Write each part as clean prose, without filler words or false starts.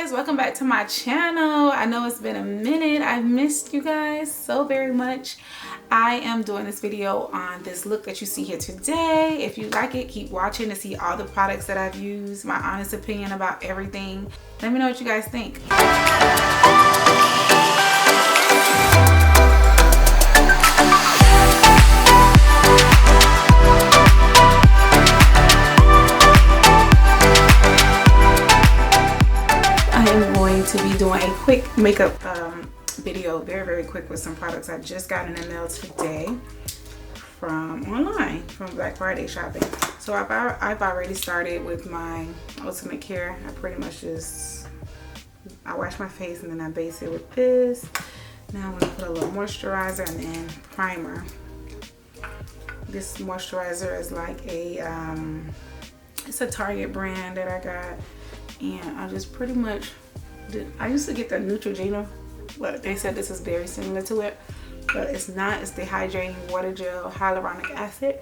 guys, welcome back to my channel. I know it's been a minute. I've missed you guys so very much. I am doing this video on this look that you see here today. If you like it, keep watching to see all the products that I've used, my honest opinion about everything. Let me know what you guys think. To be doing a quick makeup video, very quick, with some products I just got in the mail today from online, from Black Friday shopping. So I've already started with my ultimate care. I pretty much I wash my face and then I base it with this. Now I'm gonna put a little moisturizer and then primer. This moisturizer is like it's a Target brand that I got, and I just pretty much I used to get the Neutrogena, but they said this is very similar to it, but it's not. It's the hydrating water gel hyaluronic acid.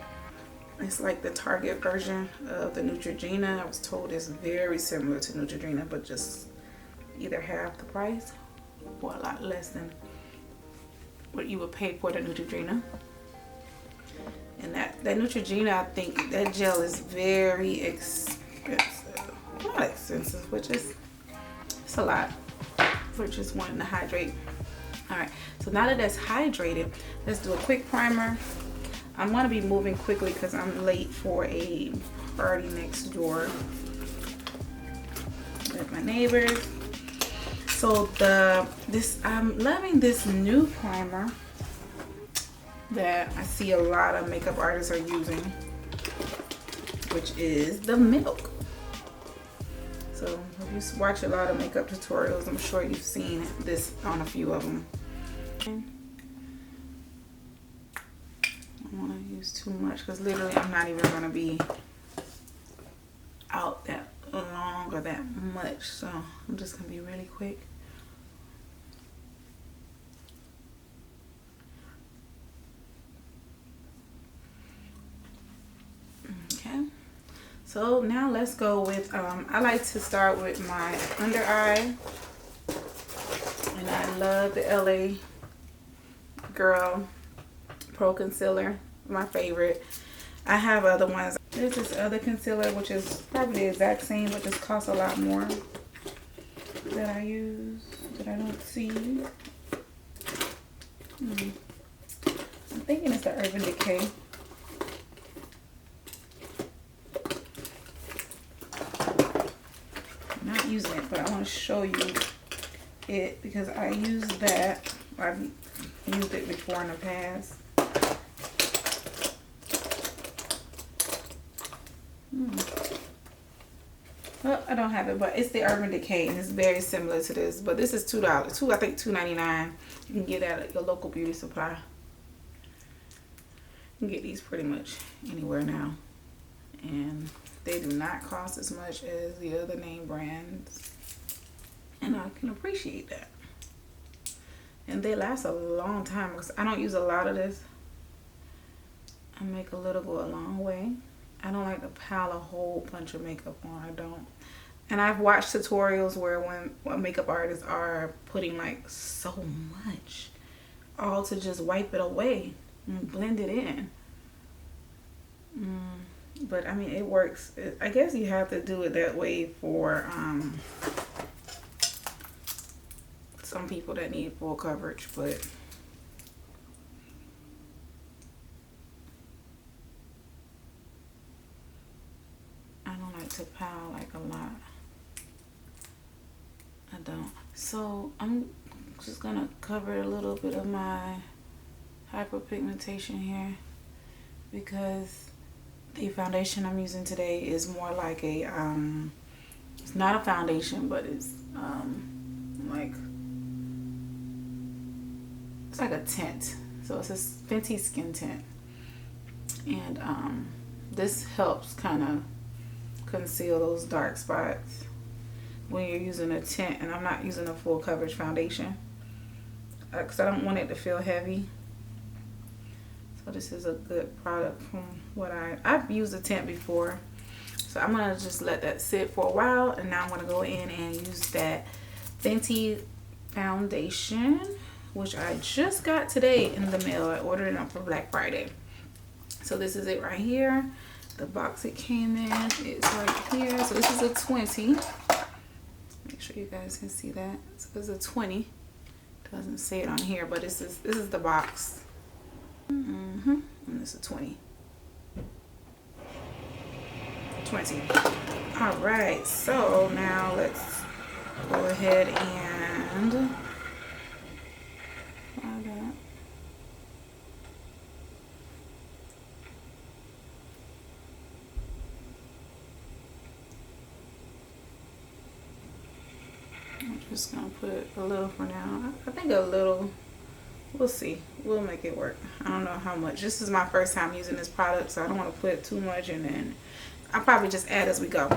It's like the Target version of the Neutrogena. I was told it's very similar to Neutrogena, but just either half the price or a lot less than what you would pay for the Neutrogena. And that Neutrogena, I think that gel is very expensive. Not expensive, but just it's a lot for just wanting to hydrate. All right, so now that that's hydrated, let's do a quick primer. I'm going to be moving quickly because I'm late for a party next door with my neighbors. So I'm loving this new primer that I see a lot of makeup artists are using, which is the Milk. So if you watch a lot of makeup tutorials, I'm sure you've seen this on a few of them. I don't want to use too much because literally I'm not even going to be out that long or that much. So I'm just going to be really quick. Okay. So now let's go with, I like to start with my under eye. And I love the LA Girl Pro Concealer, my favorite. I have other ones. There's this other concealer, which is probably the exact same, but just costs a lot more, that I use, that I don't see. I'm thinking it's the Urban Decay. Using it, but I want to show you it because I use that. I've used it before in the past. Well, I don't have it, but it's the Urban Decay and it's very similar to this, but this is $2. I think $2.99. You can get that at your local beauty supply. You can get these pretty much anywhere now, and they do not cost as much as the other name brands, and I can appreciate that. And they last a long time because I don't use a lot of this. I make a little go a long way. I don't like to pile a whole bunch of makeup on. I don't. And I've watched tutorials where when makeup artists are putting like so much, all to just wipe it away and blend it in. But I mean, it works. I guess you have to do it that way for some people that need full coverage, but I don't like to pile like a lot. I don't. So I'm just gonna cover a little bit of my hyperpigmentation here because the foundation I'm using today is more like a it's not a foundation, but it's like a tint. So it's a Fenty skin tint, and this helps kind of conceal those dark spots when you're using a tint. And I'm not using a full coverage foundation because I don't want it to feel heavy. So this is a good product from what I've used a tint before, So I'm gonna just let that sit for a while, and now I'm gonna go in and use that Fenty Foundation, which I just got today in the mail. I ordered it up for Black Friday. So this is it right here. The box it came in is right here. So this is a 20. Make sure you guys can see that. So it's a 20. Doesn't say it on here, but this is the box. And this is a 20. 20. All right. So now let's go ahead and apply that. I'm just gonna put a little for now. I think a little, we'll see. We'll make it work. I don't know how much. This is my first time using this product, so I don't want to put too much, and then I'll probably just add as we go.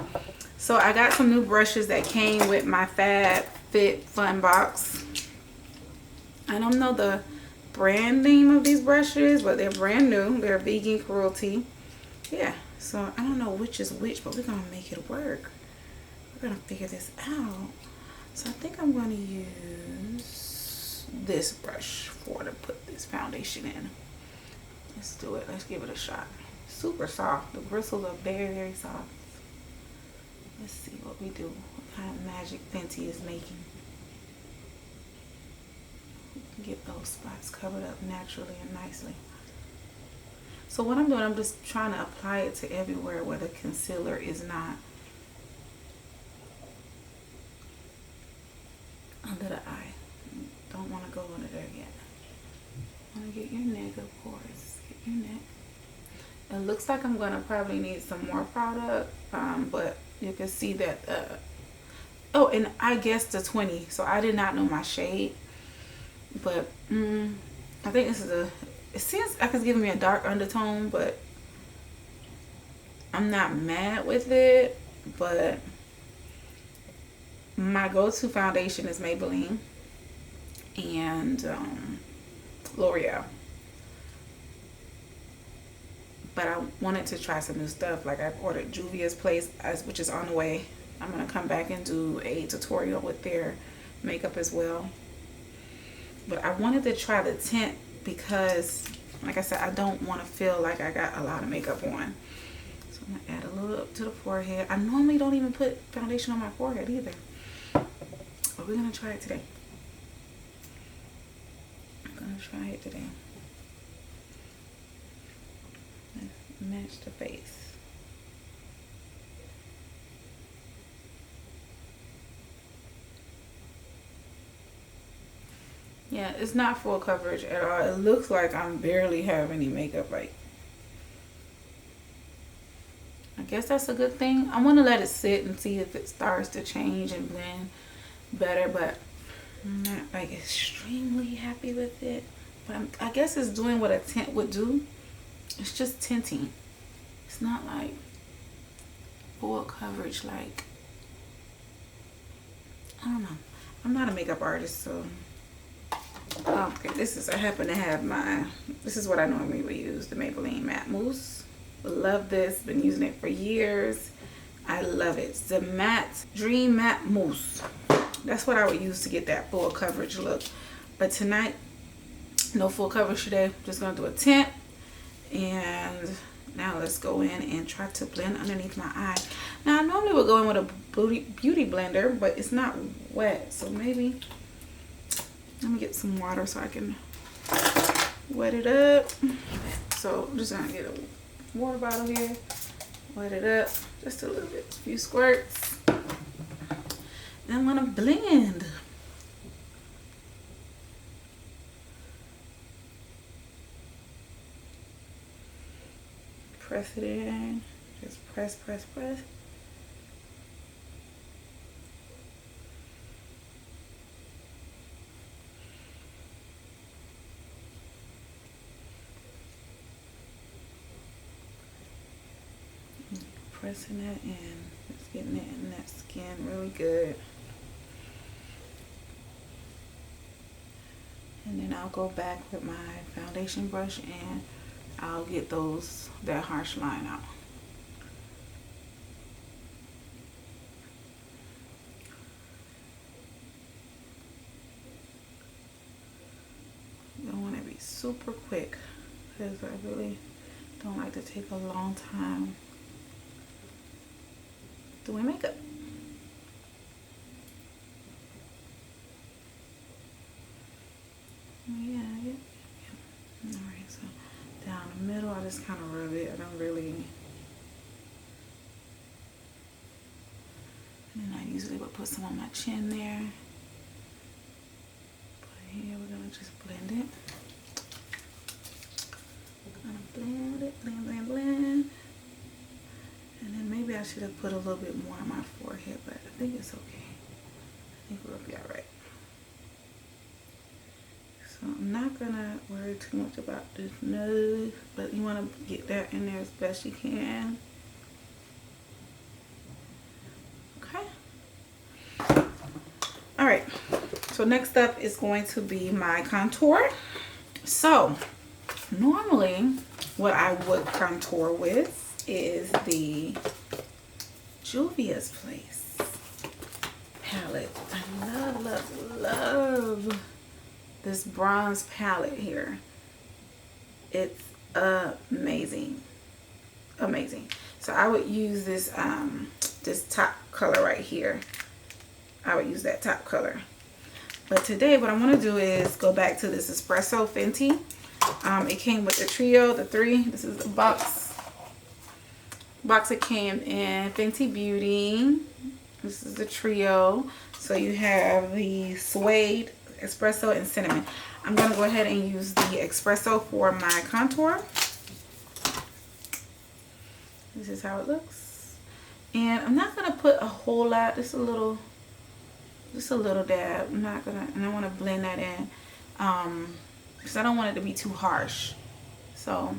So I got some new brushes that came with my Fab Fit Fun box. I don't know the brand name of these brushes, but they're brand new. They're vegan cruelty. Yeah, so I don't know which is which, but we're gonna make it work. We're gonna figure this out. So I think I'm going to use this brush to put this foundation in. Let's do it. Let's give it a shot. Super soft. The bristles are very, very soft. Let's see what we do. What kind of magic Fenty is making. We can get those spots covered up naturally and nicely. So what I'm doing, I'm just trying to apply it to everywhere where the concealer is not. Under the eye. Don't want to go under there yet. Want to get your neck, of course. Get your neck. It looks like I'm gonna probably need some more product, but you can see that. Oh, and I guessed the 20, so I did not know my shade. But I think this is a. It seems like it's giving me a dark undertone, but I'm not mad with it. But my go-to foundation is Maybelline and L'Oreal. But I wanted to try some new stuff. Like I've ordered Juvia's Place, which is on the way. I'm going to come back and do a tutorial with their makeup as well. But I wanted to try the tint because, like I said, I don't want to feel like I got a lot of makeup on. So I'm going to add a little up to the forehead. I normally don't even put foundation on my forehead either. But we're going to try it today. I'm going to try it today. Let's match the face. Yeah, it's not full coverage at all. It looks like I'm barely have any makeup. Like, I guess that's a good thing. I want to let it sit and see if it starts to change and blend better, but I'm not like extremely happy with it. But I guess it's doing what a tint would do. It's just tinting. It's not like full coverage. Like, I don't know. I'm not a makeup artist, so okay. I happen to have this is what I normally would use, the Maybelline Matte Mousse. Love this. Been using it for years. I love it. It's the Matte Dream Matte Mousse. That's what I would use to get that full coverage look. But tonight, no full coverage today. Just gonna do a tint. And now let's go in and try to blend underneath my eye. Now I normally would go in with a beauty blender, but it's not wet. So maybe let me get some water so I can wet it up. So I'm just gonna get a water bottle here, wet it up just a little bit, a few squirts. And I'm gonna blend. Press it in. Just press, press, press. Pressing that in. Just getting it in that skin really good. And then I'll go back with my foundation brush and I'll get that harsh line out. super quick because I really don't like to take a long time doing makeup. Yeah. Alright, so down the middle, I just kind of rub it. I don't really. And I usually would put some on my chin there. But here we're gonna just blend it. Gonna blend it, blend. And then maybe I should have put a little bit more on my forehead, but I think it's okay. I think we'll be alright. So I'm not gonna worry too much about this nose, but you wanna get that in there as best you can. Alright, so next up is going to be my contour. So normally what I would contour with is the Juvia's Place palette. I love this bronze palette here. It's amazing. So I would use this this top color right here. I would use that top color. But today what I want to do is go back to this Espresso Fenty. It came with the trio, the 3. This is the box it came in. Fenty Beauty. This is the trio. So you have the suede, espresso, and cinnamon. I'm going to go ahead and use the espresso for my contour. This is how it looks. And I'm not going to put a whole lot, just a little dab. I'm not gonna, and I want to blend that in because I don't want it to be too harsh. So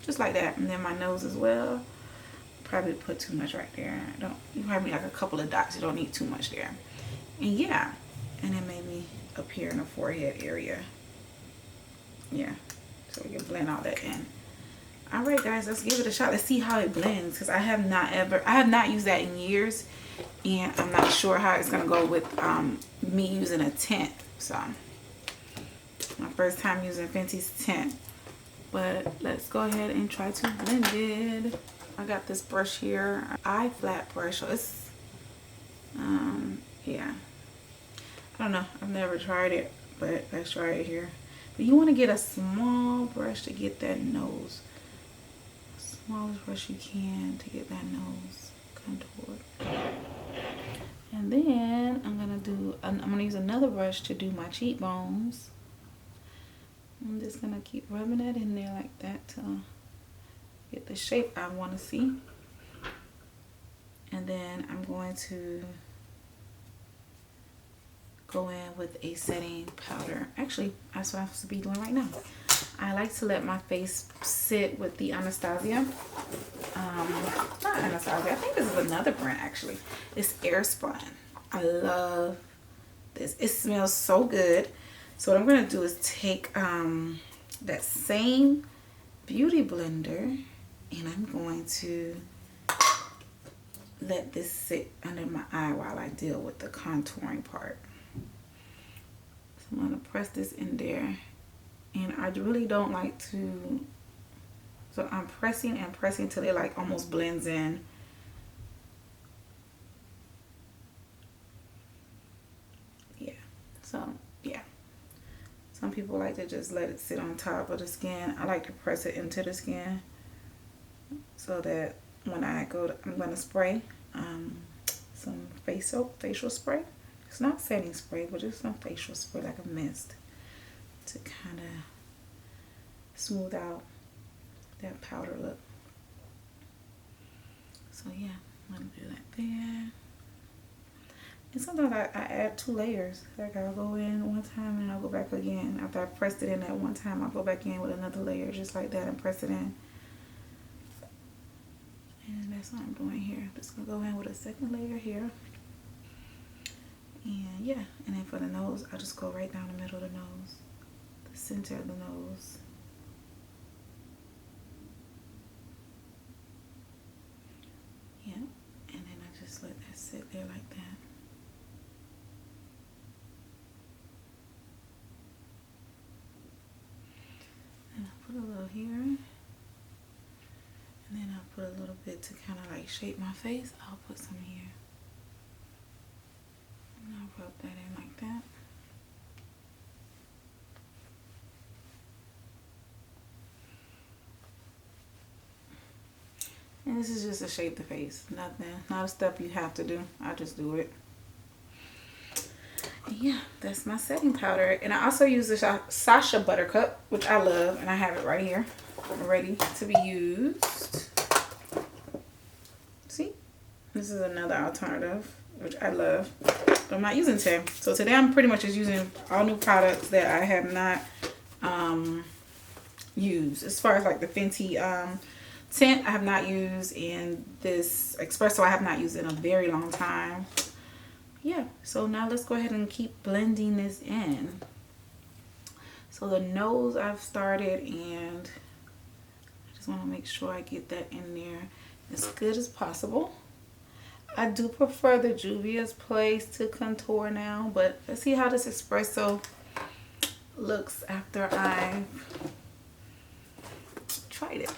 just like that. And then my nose as well. Probably put too much right there. You probably like a couple of dots. You don't need too much there. And yeah, and then maybe up here in the forehead area. Yeah, so we can blend all that in. All right, guys, let's give it a shot. Let's see how it blends because I have not used that in years. And I'm not sure how it's going to go with me using a tint. So, my first time using Fenty's tint. But let's go ahead and try to blend it. I got this brush here, eye flat brush. So it's, yeah. I don't know. I've never tried it, but let's try it here. But you want to get a small brush to get that nose. Smallest brush you can to get that nose contoured. And then I'm gonna use another brush to do my cheekbones. I'm just gonna keep rubbing that in there like that to get the shape I want to see. And then I'm going to go in with a setting powder. Actually, that's what I'm supposed to be doing right now. I like to let my face sit with the Anastasia. Not Anastasia. I think this is another brand actually. It's Airspun. I love this. It smells so good. So what I'm going to do is take that same beauty blender and I'm going to let this sit under my eye while I deal with the contouring part. So I'm going to press this in there. And I really don't like to, so I'm pressing and pressing till it like almost blends in. Yeah, so yeah. Some people like to just let it sit on top of the skin. I like to press it into the skin so that when I go to, I'm going to spray some facial spray. It's not setting spray, but just some facial spray like a mist, to kind of smooth out that powder look. So yeah, I'm gonna do that there. And sometimes I add 2 layers. Like I'll go in one time and I'll go back again. After I pressed it in that one time, I'll go back in with another layer just like that and press it in. And that's what I'm doing here. Just gonna go in with a second layer here. And yeah, and then for the nose, I'll just go right down the middle of the nose. Center of the nose. Yeah, and then I just let that sit there like that. put a little here. And then I'll put a little bit to kind of like shape my face. I'll put some here. And I'll rub that in like that. And this is just to shape the face. Nothing, not a step you have to do. I just do it. And yeah, that's my setting powder. And I also use the Sasha Buttercup, which I love. And I have it right here, ready to be used. See? This is another alternative, which I love. But I'm not using today. So today I'm pretty much just using all new products that I have not used. As far as like the Fenty tint I have not used, and this espresso I have not used in a very long time. Yeah, so now let's go ahead and keep blending this in. So the nose I've started, and I just want to make sure I get that in there as good as possible. I do prefer the Juvia's Place to contour now, but let's see how this espresso looks after I've tried it.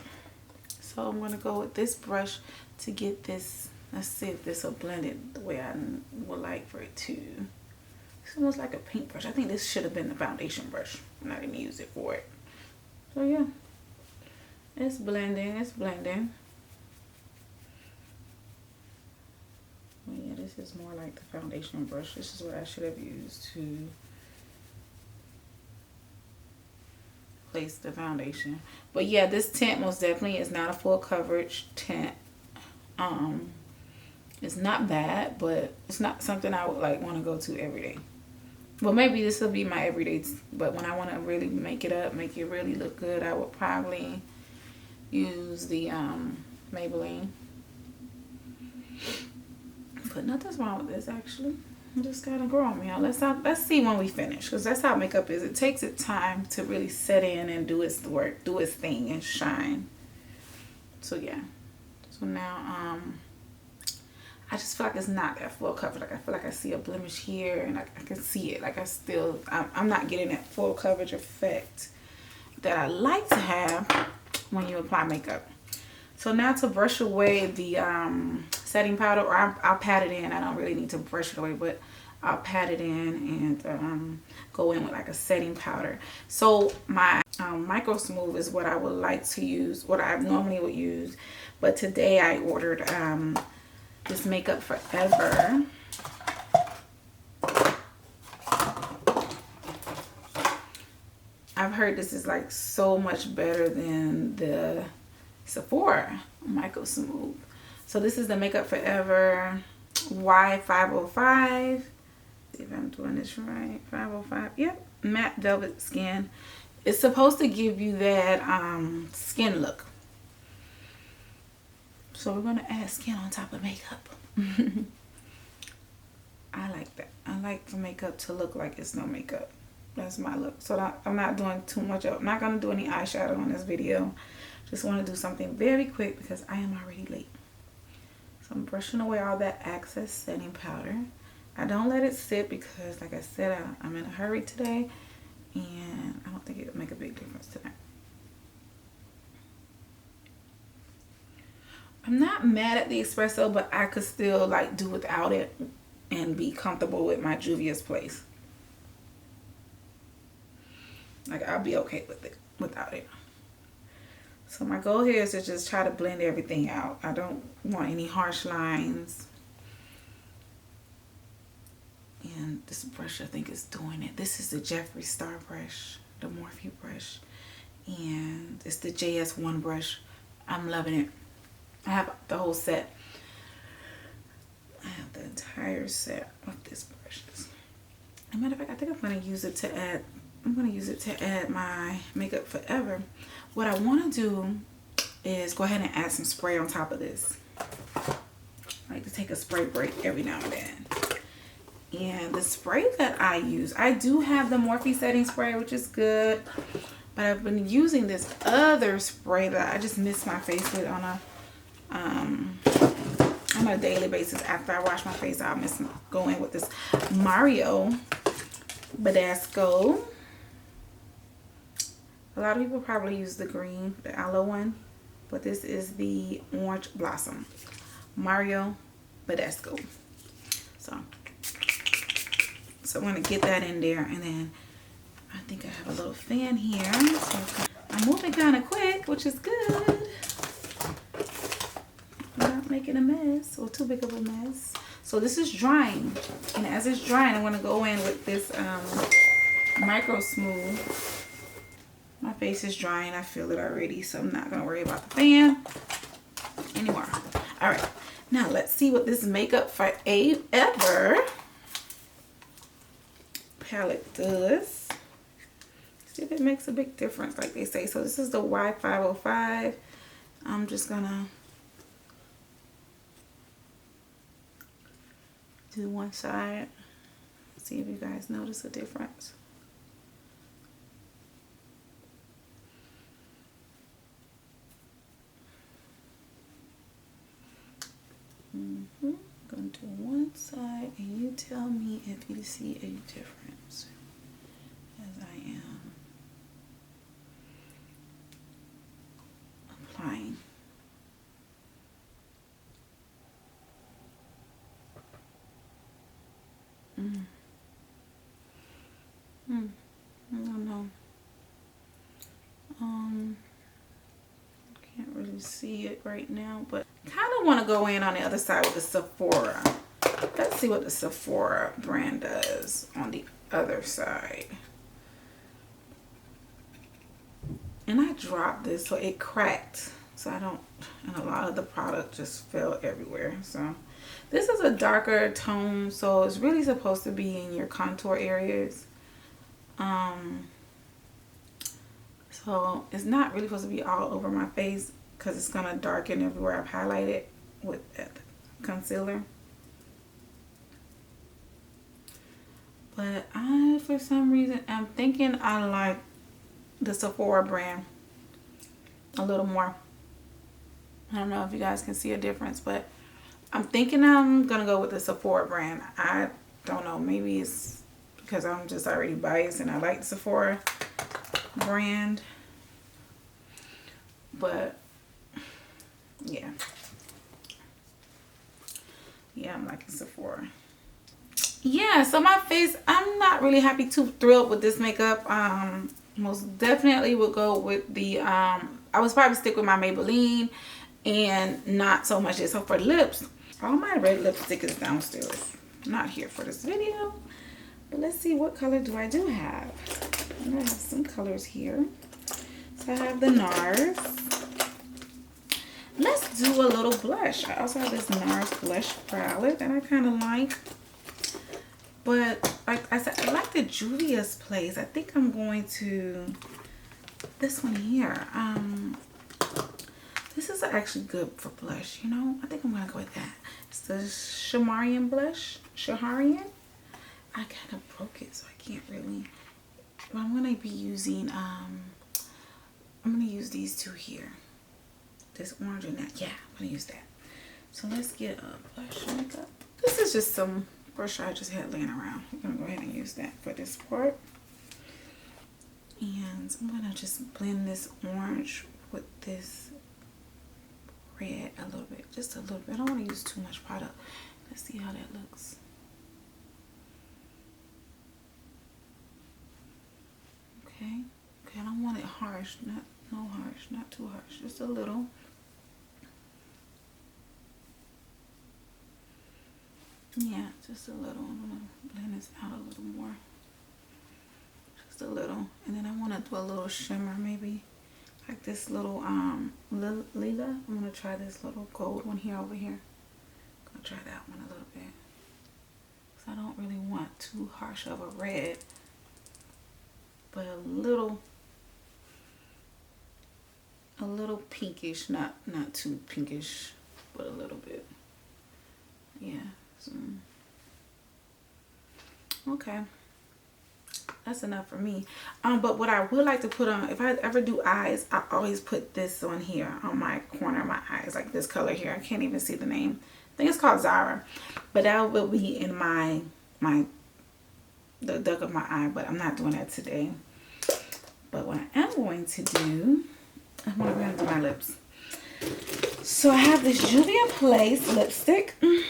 So I'm going to go with this brush to get this. Let's see if this will blend it the way I would like for it to. It's almost like a paintbrush. I think this should have been the foundation brush, and I didn't use it for it. So yeah, it's blending. It's blending. Well, yeah, this is more like the foundation brush. This is what I should have used to place the foundation. But yeah, this tint most definitely is not a full coverage tint. It's not bad, but it's not something I would like want to go to every day. Well, maybe this will be my everyday, but when I want to really make it up, make it really look good, I would probably use the Maybelline. But nothing's wrong with this, actually. I just gotta grow on me. Let's see when we finish, because that's how makeup is. It takes its time to really set in and do its work, do its thing, and shine. So yeah. So now I just feel like it's not that full coverage. Like I feel like I see a blemish here, and I can see it. Like I'm not getting that full coverage effect that I like to have when you apply makeup. So now to brush away the setting powder, or I'll pat it in. I don't really need to brush it away, but I'll pat it in and go in with like a setting powder. So my Micro Smooth is what I would like to use, what I normally would use. But today I ordered this Makeup Forever. I've heard this is like so much better than the Sephora Micro Smooth. So this is the Makeup Forever Y505. See if I'm doing this right. 505. Yep. Matte Velvet Skin. It's supposed to give you that skin look. So we're going to add skin on top of makeup. I like that. I like for makeup to look like it's no makeup. That's my look. So I'm not doing too much. I'm not going to do any eyeshadow on this video. Just want to do something very quick because I am already late. So I'm brushing away all that excess setting powder. I don't let it sit because, like I said, I'm in a hurry today. And I don't think it'll make a big difference today. I'm not mad at the espresso, but I could still like do without it and be comfortable with my Juvia's Place. Like I'll be okay with it without it. So my goal here is to just try to blend everything out. I don't want any harsh lines. And this brush I think is doing it. This is the Jeffree Star brush, the Morphe brush. And it's the JS1 brush. I'm loving it. I have the whole set. I have the entire set of this brushes. As a matter of fact, I think I'm going to use it to add. I'm going to use it to add my Makeup Forever. What I want to do is go ahead and add some spray on top of this. I like to take a spray break every now and then. And the spray that I use, I do have the Morphe setting spray, which is good. But I've been using this other spray that I just mist my face with on a daily basis. After I wash my face, I'll go in with this Mario Badescu A lot of people probably use the green, the aloe one, but this is the Orange Blossom Mario Badescu. So I'm going to get that in there, and then I think I have a little fan here. So I'm moving kind of quick, which is good. I'm not making a mess or too big of a mess. So this is drying, and as it's drying, I'm going to go in with this Micro Smooth. My face is drying. I feel it already, so I'm not going to worry about the fan anymore. All right, now let's see what this Makeup Forever palette does. See if it makes a big difference, like they say. So this is the Y505. I'm just gonna do one side. See if you guys notice a difference. Gonna do one side, and you tell me if you see a difference as I am applying. I don't know. Can't really see it right now, but kind of want to go in on the other side with the Sephora. Let's see what the Sephora brand does on the other side. And I dropped this, so it cracked. So I don't, and a lot of the product just fell everywhere. So this is a darker tone, so it's really supposed to be in your contour areas. So it's not really supposed to be all over my face, because it's gonna darken everywhere I've highlighted with concealer. But I, for some reason, I'm thinking I like the Sephora brand a little more. I don't know if you guys can see a difference, but I'm thinking I'm gonna go with the Sephora brand. I don't know, maybe it's because I'm just already biased and I like the Sephora brand. But yeah, I'm liking Sephora. Yeah, so my face, I'm not really too thrilled with this makeup. Most definitely would go with the I would probably stick with my Maybelline, and not so much this. So for lips, all my red lipstick is downstairs, not here for this video. But let's see, what color do I have. I have some colors here. So I have the NARS. Let's do a little blush. I also have this NARS blush palette that I kind of like. But like I said, I like the Juvia's Place. I think I'm going to this one here. This is actually good for blush, you know. I think I'm gonna go with that. It's the Shaharian blush. Shaharian. I kind of broke it, so I can't really. But I'm gonna be using I'm gonna use these two here. This orange and that. Yeah, I'm gonna use that. So let's get a blush makeup. This is just some brush I just had laying around. I'm gonna go ahead and use that for this part. And I'm gonna just blend this orange with this red a little bit, just a little bit. I don't want to use too much product. Let's see how that looks. Okay, I don't want it harsh, not too harsh, just a little. Yeah, just a little. I'm gonna blend this out a little more, just a little. And then I want to do a little shimmer, maybe like this little lila. I'm gonna try this little gold one here over here. I'm gonna try that one a little bit, because I don't really want too harsh of a red, but a little pinkish, not too pinkish, but a little bit. Yeah. So, okay, that's enough for me. But what I would like to put on, if I ever do eyes, I always put this on here on my corner of my eyes, like this color here. I can't even see the name. I think it's called Zara, but that will be in the duck of my eye. But I'm not doing that today. But what I am going to do, I'm going to go ahead and do my lips. So I have this Julia Place lipstick. I'm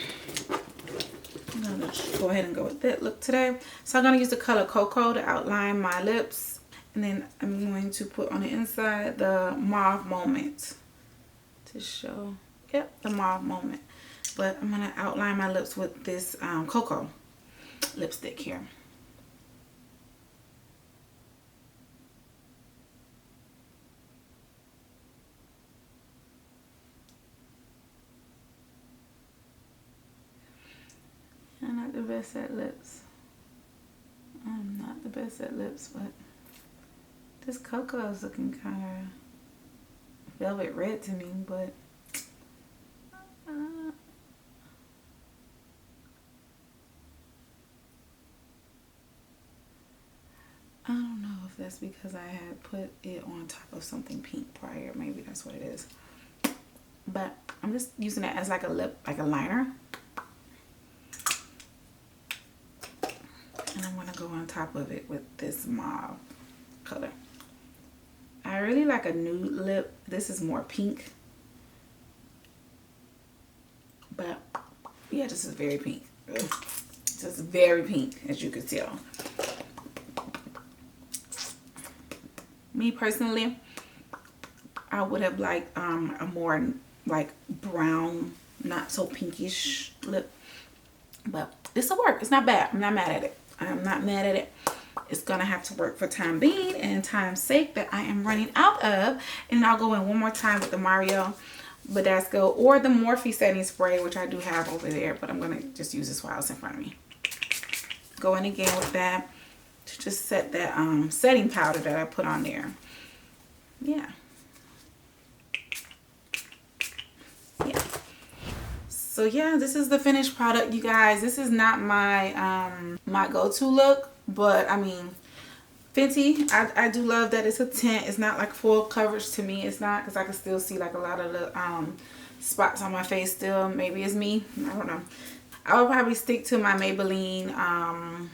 going to just go ahead and go with that look today. So I'm going to use the color Cocoa to outline my lips. And then I'm going to put on the inside the Mauve Moment to show, yep, the Mauve Moment. But I'm going to outline my lips with this Cocoa lipstick here. I'm not the best at lips. I'm not the best at lips, but this Cocoa is looking kind of velvet red to me, but I don't know if that's because I had put it on top of something pink prior. Maybe that's what it is. But I'm just using it as like a lip, like a liner. And I'm going to go on top of it with this mauve color. I really like a nude lip. This is more pink. But yeah, this is very pink. This is very pink, as you can tell. Me personally, I would have liked a more like brown, not so pinkish lip. But this will work. It's not bad. I'm not mad at it. I'm not mad at it. It's gonna have to work for time being and time's sake that I am running out of. And I'll go in one more time with the Mario Badescu or the Morphe setting spray, which I do have over there, but I'm gonna just use this while it's in front of me. Go in again with that to just set that setting powder that I put on there. Yeah. So yeah, this is the finished product, you guys. This is not my my go-to look, but I mean, Fenty, I do love that it's a tint. It's not like full coverage to me. It's not, because I can still see like a lot of the spots on my face still. Maybe it's me. I don't know. I would probably stick to my Maybelline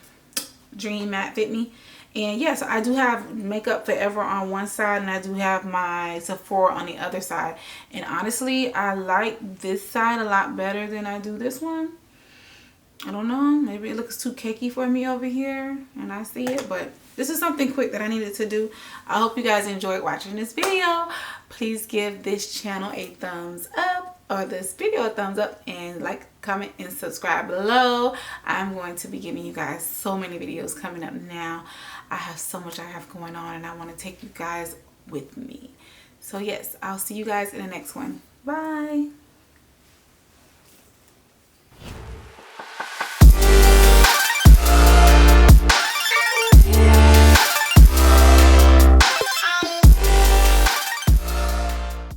Dream Matte Fit Me. And yes, I do have Makeup Forever on one side, and I do have my Sephora on the other side. And honestly, I like this side a lot better than I do this one. I don't know. Maybe it looks too cakey for me over here, and I see it. But this is something quick that I needed to do. I hope you guys enjoyed watching this video. Please give this channel a thumbs up, or this video a thumbs up, and like, comment, and subscribe below. I'm going to be giving you guys so many videos coming up now. I have so much I have going on, and I want to take you guys with me. So yes, I'll see you guys in the next one. Bye.